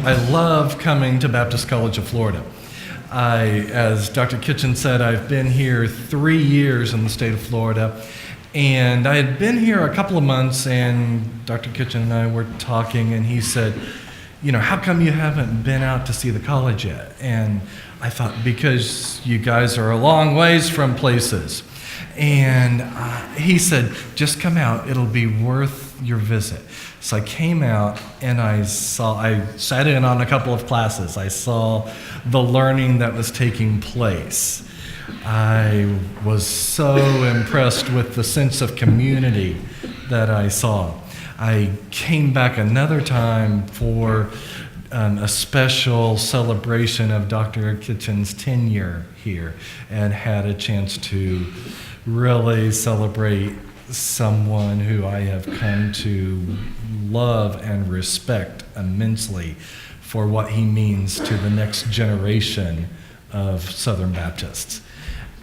I love coming to Baptist College of Florida. As Dr. Kitchen said, I've been here 3 years in the state of Florida, and I had been here a couple of months, and Dr. Kitchen and I were talking, and he said, how come you haven't been out to see the college yet? And I thought, because you guys are a long ways from places. And he said, just come out, it'll be worth your visit. So I came out and I sat in on a couple of classes. I saw the learning that was taking place. I was so impressed with the sense of community that I saw. I came back another time for a special celebration of Dr. Kitchen's tenure here and had a chance to really celebrate someone who I have come to love and respect immensely for what he means to the next generation of Southern Baptists.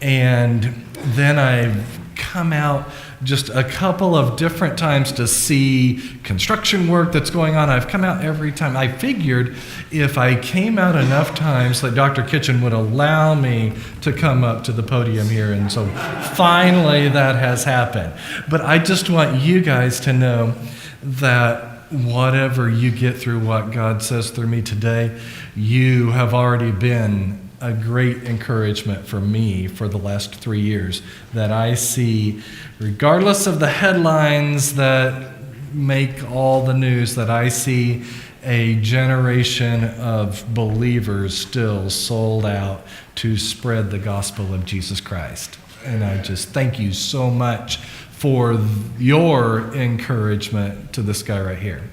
And then I've come out just a couple of different times to see construction work that's going on. I've come out every time. I figured if I came out enough times that Dr. Kitchen would allow me to come up to the podium here, and so finally that has happened. But I just want you guys to know that whatever you get through what God says through me today, you have already been a great encouragement for me for the last 3 years, that I see, regardless of the headlines that make all the news, that I see a generation of believers still sold out to spread the gospel of Jesus Christ. And I just thank you so much for your encouragement to this guy right here.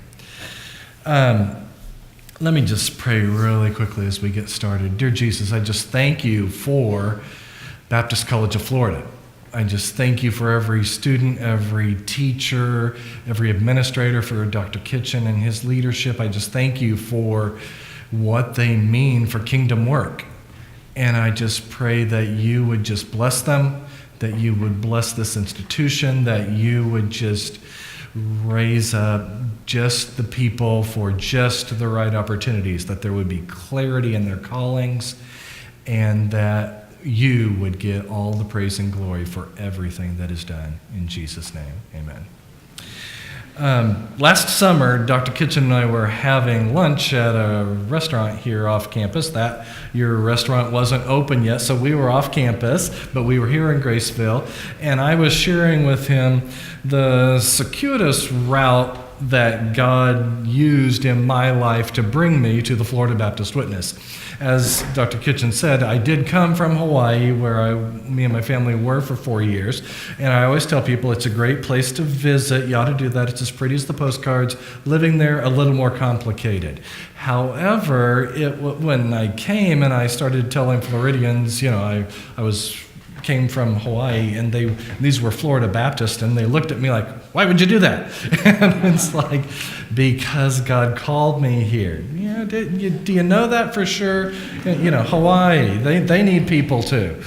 Let me just pray really quickly as we get started. Dear Jesus, I just thank you for Baptist College of Florida. I just thank you for every student, every teacher, every administrator, for Dr. Kitchen and his leadership. I just thank you for what they mean for kingdom work. And I just pray that you would just bless them, that you would bless this institution, that you would just raise up just the people for just the right opportunities, that there would be clarity in their callings, and that you would get all the praise and glory for everything that is done. In Jesus' name, amen. Last summer, Dr. Kitchen and I were having lunch at a restaurant here off campus. Your restaurant wasn't open yet, so we were off campus, but we were here in Graceville, and I was sharing with him the circuitous route that God used in my life to bring me to the Florida Baptist Witness. As Dr. Kitchen said, I did come from Hawaii, where me and my family were for 4 years, and I always tell people it's a great place to visit. You ought to do that. It's as pretty as the postcards. Living there, a little more complicated. However, when I came and I started telling Floridians, I came from Hawaii, and these were Florida Baptists, and they looked at me like, why would you do that? And it's like, because God called me here. Do you know that for sure? Hawaii, they need people too.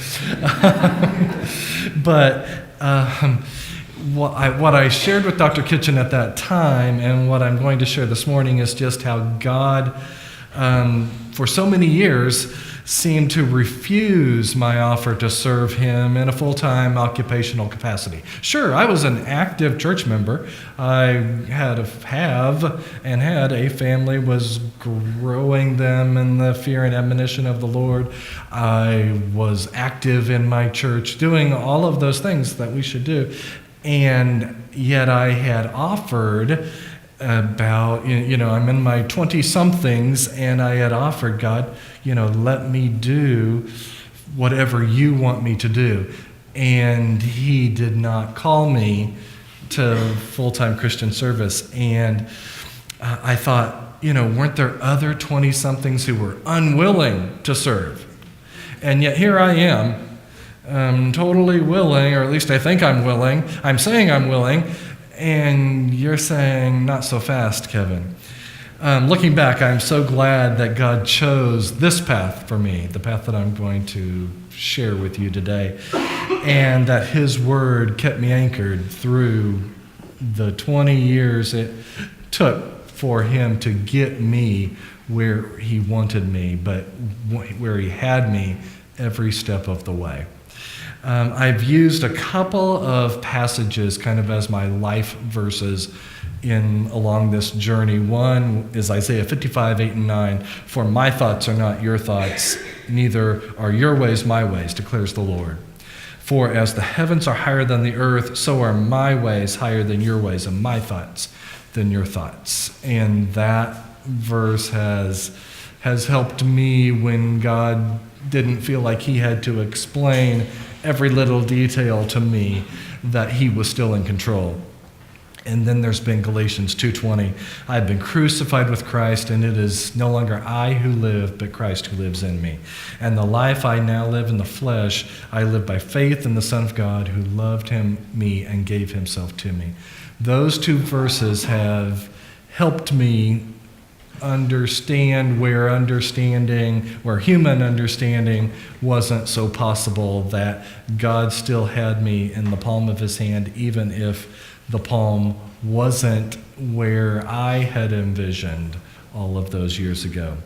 But what I shared with Dr. Kitchen at that time, and what I'm going to share this morning, is just how God, for so many years, seemed to refuse my offer to serve him in a full-time occupational capacity. Sure, I was an active church member. I had a family, was growing them in the fear and admonition of the Lord. I was active in my church, doing all of those things that we should do. And yet I had offered about, I'm in my 20-somethings, and I had offered, God, let me do whatever you want me to do. And he did not call me to full-time Christian service. And I thought, weren't there other 20-somethings who were unwilling to serve? And yet here I am, totally willing, or at least I think I'm willing. I'm saying I'm willing. And you're saying, not so fast, Kevin. Looking back, I'm so glad that God chose this path for me, the path that I'm going to share with you today, and that his word kept me anchored through the 20 years it took for him to get me where he wanted me, but where he had me every step of the way. I've used a couple of passages kind of as my life verses along this journey. One is Isaiah 55, 8 and 9. For my thoughts are not your thoughts, neither are your ways my ways, declares the Lord. For as the heavens are higher than the earth, so are my ways higher than your ways, and my thoughts than your thoughts. And that verse has helped me when God didn't feel like he had to explain every little detail to me, that he was still in control. And then there's been Galatians 2:20. I've been crucified with Christ, and it is no longer I who live, but Christ who lives in me. And the life I now live in the flesh, I live by faith in the Son of God who loved me and gave himself to me. Those two verses have helped me understand where human understanding wasn't so possible, that God still had me in the palm of his hand, even if the palm wasn't where I had envisioned all of those years ago.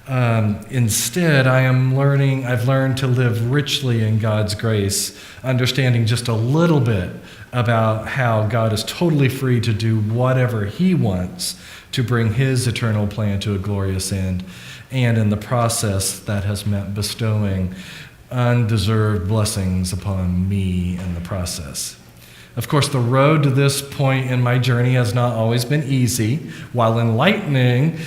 Instead, I've learned to live richly in God's grace, understanding just a little bit about how God is totally free to do whatever he wants to bring his eternal plan to a glorious end. And in the process, that has meant bestowing undeserved blessings upon me in the process. Of course, the road to this point in my journey has not always been easy. While enlightening,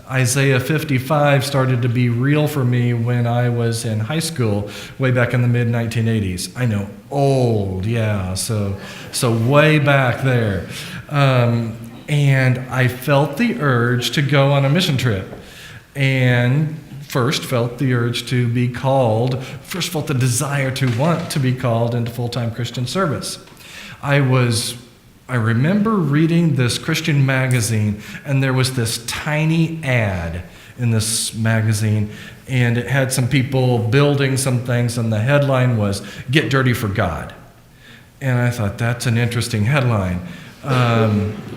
Isaiah 55 started to be real for me when I was in high school, way back in the mid-1980s. I know, old, yeah, so way back there. And I felt the urge to go on a mission trip. And first felt the urge to be called, first felt the desire to want to be called into full-time Christian service. I remember reading this Christian magazine, and there was this tiny ad in this magazine, and it had some people building some things, and the headline was, "Get Dirty for God." And I thought, that's an interesting headline.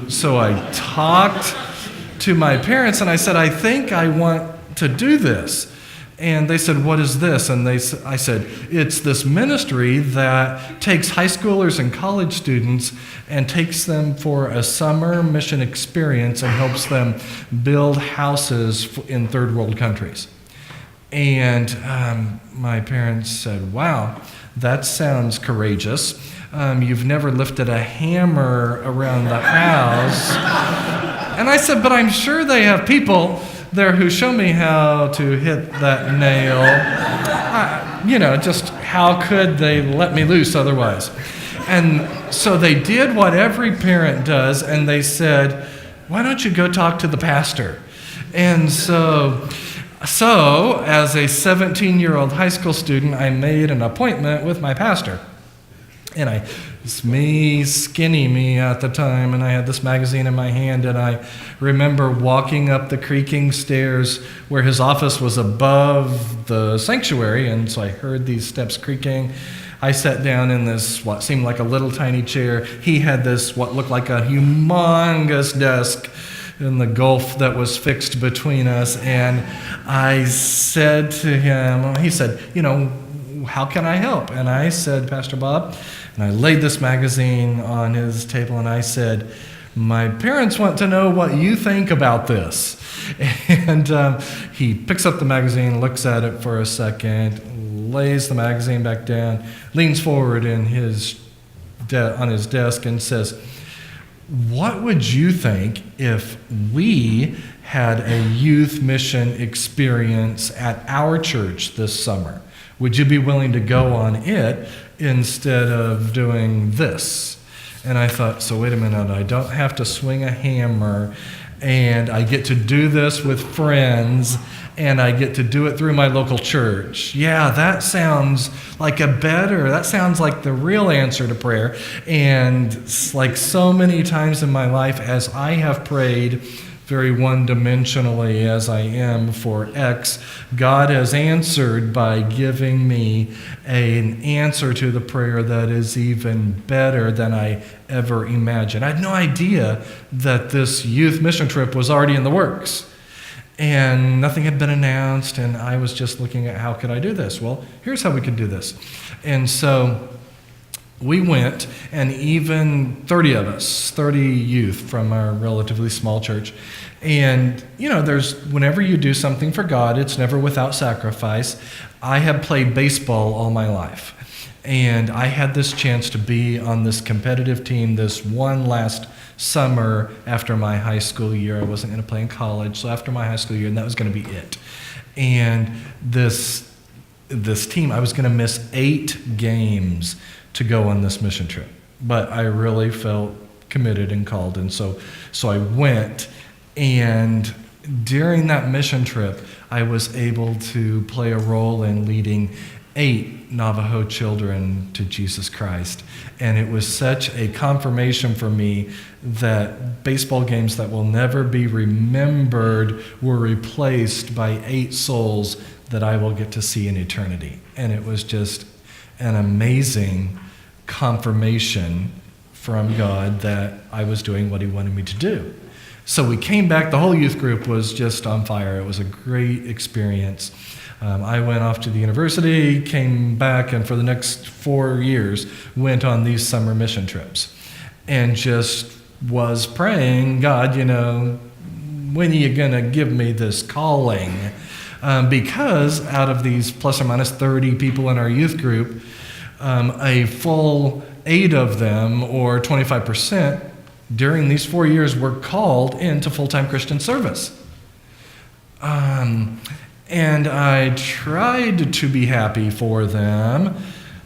So I talked to my parents, and I said, I think I want to do this. And they said, what is this? And I said, it's this ministry that takes high schoolers and college students and takes them for a summer mission experience and helps them build houses in third world countries. And my parents said, wow, that sounds courageous. You've never lifted a hammer around the house. And I said, but I'm sure they have people there who show me how to hit that nail. Just how could they let me loose otherwise? And so they did what every parent does, and they said, why don't you go talk to the pastor? And so as a 17-year-old high school student, I made an appointment with my pastor. And it's me, skinny me at the time, and I had this magazine in my hand, and I remember walking up the creaking stairs where his office was above the sanctuary, and so I heard these steps creaking. I sat down in this, what seemed like a little tiny chair. He had this, what looked like a humongous desk in the gulf that was fixed between us, and I said to him, he said, how can I help? And I said, Pastor Bob, and I laid this magazine on his table, and I said, my parents want to know what you think about this. And he picks up the magazine, looks at it for a second, lays the magazine back down, leans forward on his desk and says, what would you think if we had a youth mission experience at our church this summer? Would you be willing to go on it instead of doing this? And I thought, so wait a minute, I don't have to swing a hammer, and I get to do this with friends, and I get to do it through my local church. Yeah, that sounds like the real answer to prayer. And like so many times in my life, as I have prayed very one-dimensionally as I am for X, God has answered by giving me an answer to the prayer that is even better than I ever imagined. I had no idea that this youth mission trip was already in the works. And nothing had been announced, and I was just looking at how could I do this? Well, here's how we could do this. And so we went, and even 30 of us, 30 youth from our relatively small church. And, whenever you do something for God, it's never without sacrifice. I have played baseball all my life, and I had this chance to be on this competitive team this one last summer after my high school year. I wasn't going to play in college, so after my high school year, and that was going to be it. And this team, I was going to miss 8 games to go on this mission trip. But I really felt committed and called, and so I went. And during that mission trip, I was able to play a role in leading 8 Navajo children to Jesus Christ. And it was such a confirmation for me that baseball games that will never be remembered were replaced by 8 souls that I will get to see in eternity. And it was just an amazing confirmation from God that I was doing what he wanted me to do. So we came back, the whole youth group was just on fire. It was a great experience. I went off to the university, came back, and for the next 4 years went on these summer mission trips. And just was praying, God, when are you going to give me this calling? Because out of these plus or minus 30 people in our youth group, a full 8 of them, or 25%, during these 4 years were called into full-time Christian service. And I tried to be happy for them,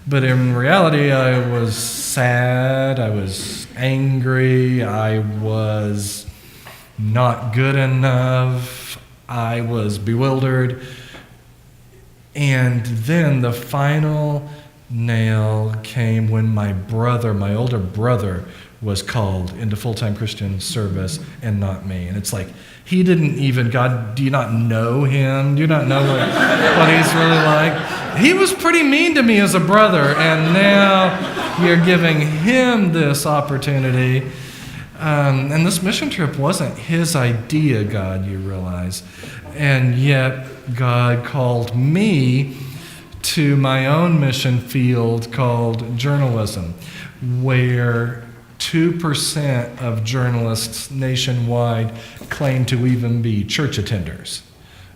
but in reality, I was sad, I was angry, I was not good enough, I was bewildered. And then the final nail came when my older brother, was called into full-time Christian service and not me. And it's like, he didn't even, God, do you not know him? Do you not know what he's really like? He was pretty mean to me as a brother, and now you're giving him this opportunity. And this mission trip wasn't his idea, God, you realize. And yet God called me to my own mission field called journalism, where 2% of journalists nationwide claim to even be church attenders.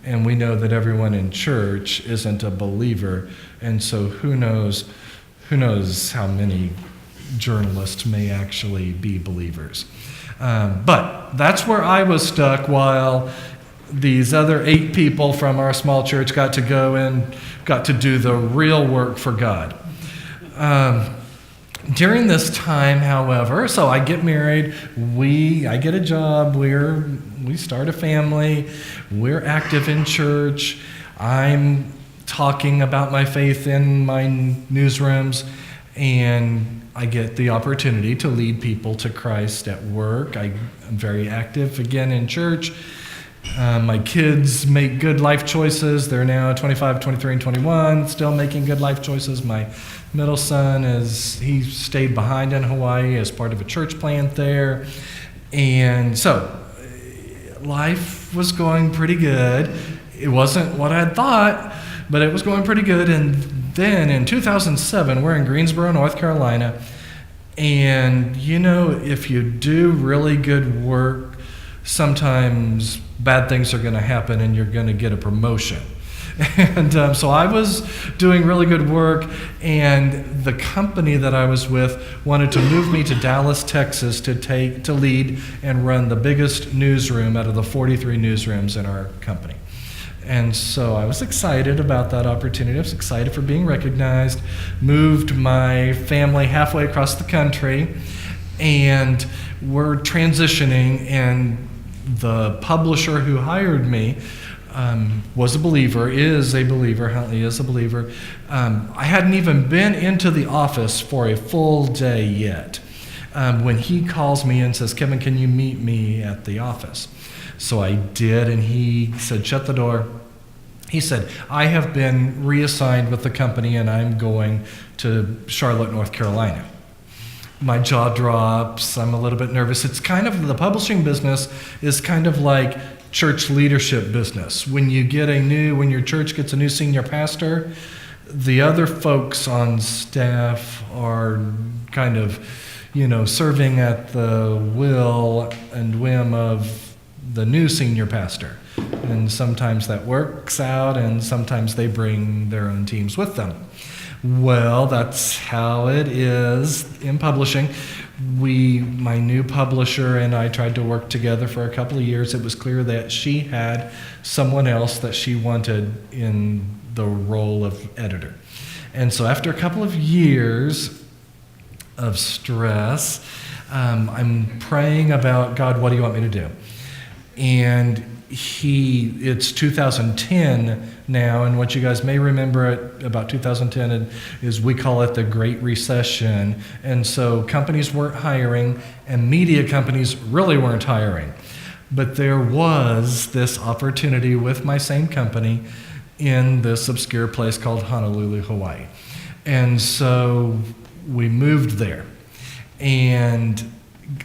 And we know that everyone in church isn't a believer, and so who knows how many journalists may actually be believers. But that's where I was stuck while these other 8 people from our small church got to go and got to do the real work for God. During this time, however, so I get married, I get a job, we start a family, we're active in church, I'm talking about my faith in my newsrooms, and I get the opportunity to lead people to Christ at work. I'm very active again in church. My kids make good life choices. They're now 25, 23, and 21, still making good life choices. My middle son, he stayed behind in Hawaii as part of a church plant there. And so life was going pretty good. It wasn't what I had thought, but it was going pretty good. And then in 2007, we're in Greensboro, North Carolina. And if you do really good work, sometimes bad things are going to happen and you're going to get a promotion. And so I was doing really good work, and the company that I was with wanted to move me to Dallas, Texas to lead and run the biggest newsroom out of the 43 newsrooms in our company. And so I was excited about that opportunity. I was excited for being recognized, moved my family halfway across the country, and we're transitioning, and the publisher who hired me was a believer, Huntley is a believer. I hadn't even been into the office for a full day yet when he calls me and says, "Kevin, can you meet me at the office?" So I did, and he said, shut the door. He said, I have been reassigned with the company, and I'm going to Charlotte, North Carolina. My jaw drops. I'm a little bit nervous. It's kind of, the publishing business is kind of like church leadership business. When your church gets a new senior pastor, the other folks on staff are kind of, serving at the will and whim of the new senior pastor. And sometimes that works out, and sometimes they bring their own teams with them. Well, that's how it is in publishing. My new publisher and I tried to work together for a couple of years. It was clear that she had someone else that she wanted in the role of editor. And so after a couple of years of stress, I'm praying about, God, what do you want me to do? And it's 2010 now, and what you guys may remember about 2010 is we call it the Great Recession. And so companies weren't hiring, and media companies really weren't hiring. But there was this opportunity with my same company in this obscure place called Honolulu, Hawaii. And so we moved there. And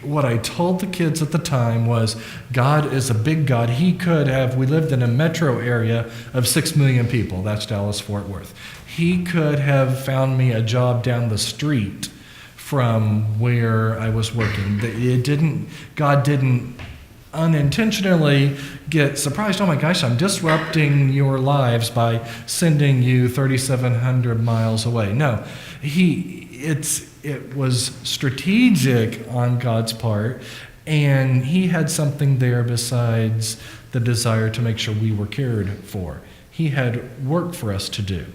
what I told the kids at the time was, God is a big God. We lived in a metro area of 6 million people. That's Dallas-Fort Worth. He could have found me a job down the street from where I was working. God didn't unintentionally get surprised. Oh my gosh, I'm disrupting your lives by sending you 3,700 miles away. No, it was strategic on God's part, and he had something there besides the desire to make sure we were cared for. He had work for us to do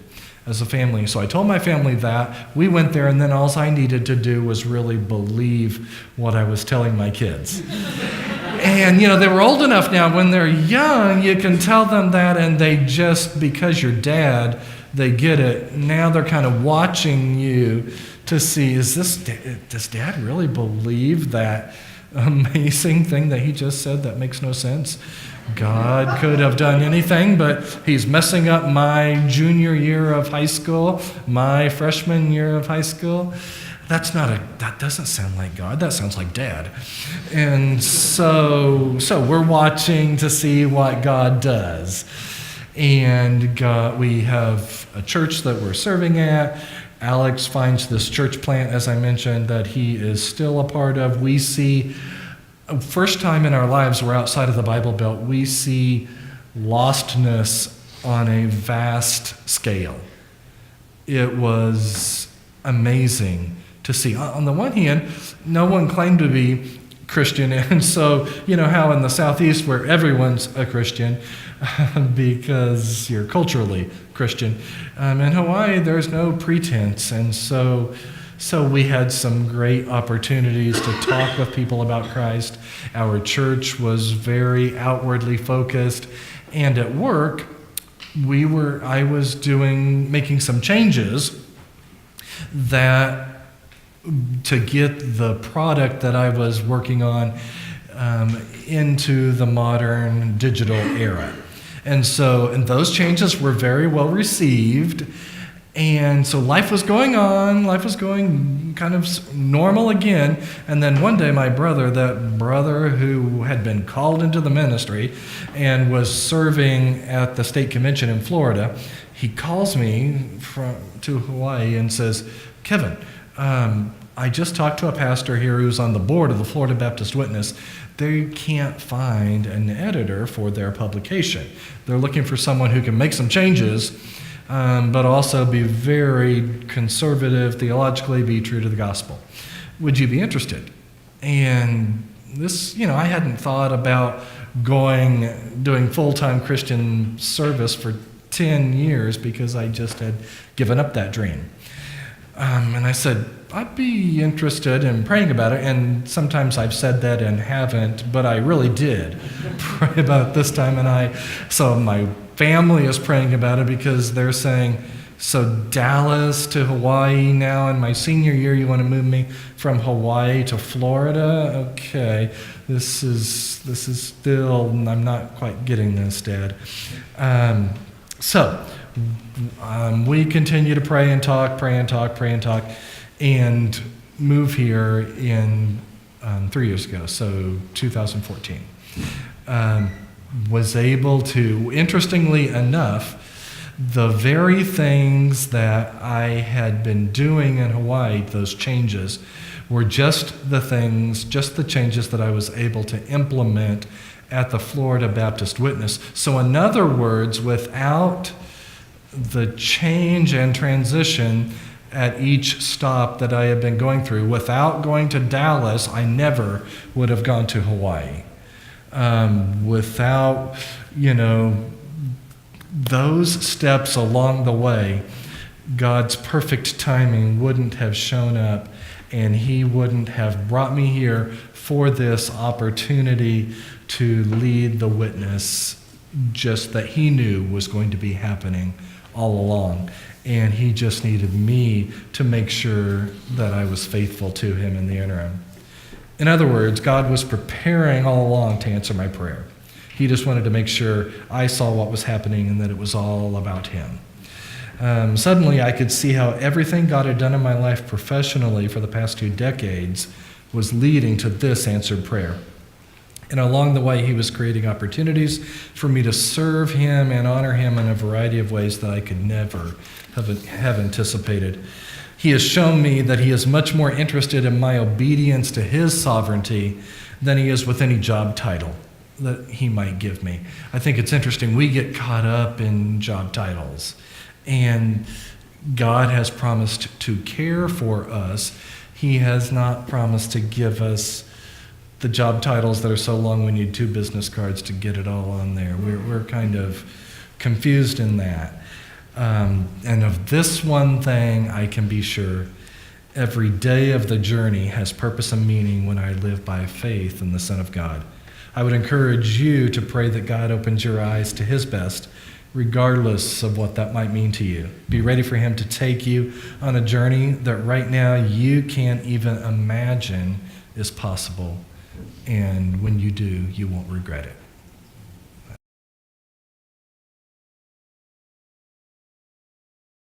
as a family. So I told my family that. We went there, and then all I needed to do was really believe what I was telling my kids. And, they were old enough now. When they're young, you can tell them that, and they just, because you're dad, they get it. Now they're kind of watching you to see, does Dad really believe that amazing thing that he just said that makes no sense? God could have done anything, but he's messing up my junior year of high school, my freshman year of high school. That doesn't sound like God. That sounds like Dad. And so we're watching to see what God does. And we have a church that we're serving at. Alex finds this church plant, as I mentioned, that he is still a part of. We see, first time in our lives, we're outside of the Bible Belt, we see lostness on a vast scale. It was amazing to see. On the one hand, no one claimed to be Christian, and so, how in the Southeast where everyone's a Christian, because you're culturally Christian. In Hawaii, there's no pretense, and so we had some great opportunities to talk with people about Christ. Our church was very outwardly focused, and at work, I was making some changes to get the product that I was working on into the modern digital era. And those changes were very well received. And so life was going on, life was going kind of normal again. And then one day my brother, that brother who had been called into the ministry and was serving at the state convention in Florida, he calls me to Hawaii and says, Kevin, I just talked to a pastor here who's on the board of the Florida Baptist Witness. They can't find an editor for their publication. They're looking for someone who can make some changes, but also be very conservative, theologically be true to the gospel. Would you be interested? And this, I hadn't thought about doing full-time Christian service for 10 years because I just had given up that dream. And I said, I'd be interested in praying about it. And sometimes I've said that and haven't, but I really did pray about it this time. So my family is praying about it because they're saying, So Dallas to Hawaii now. In my senior year, you want to move me from Hawaii to Florida? Okay, this is still, I'm not quite getting this, Dad. We continue to pray and talk, and move here in 3 years ago, so 2014. Was able to, interestingly enough, the very things that I had been doing in Hawaii, those changes, were just the changes that I was able to implement at the Florida Baptist Witness. So in other words, without the change and transition at each stop that I had been going through, without going to Dallas, I never would have gone to Hawaii. Without, those steps along the way, God's perfect timing wouldn't have shown up, and He wouldn't have brought me here for this opportunity to lead the witness, just that He knew was going to be happening all along. And He just needed me to make sure that I was faithful to Him in the interim. In other words, God was preparing all along to answer my prayer. He just wanted to make sure I saw what was happening and that it was all about Him. Suddenly, I could see how everything God had done in my life professionally for the past 2 decades was leading to this answered prayer. And along the way, He was creating opportunities for me to serve Him and honor Him in a variety of ways that I could never have anticipated. He has shown me that He is much more interested in my obedience to His sovereignty than He is with any job title that He might give me. I think it's interesting. We get caught up in job titles, and God has promised to care for us. He has not promised to give us the job titles that are so long we need 2 business cards to get it all on there. We're kind of confused in that. And of this one thing, I can be sure: every day of the journey has purpose and meaning when I live by faith in the Son of God. I would encourage you to pray that God opens your eyes to His best, regardless of what that might mean to you. Be ready for Him to take you on a journey that right now you can't even imagine is possible. And when you do, you won't regret it.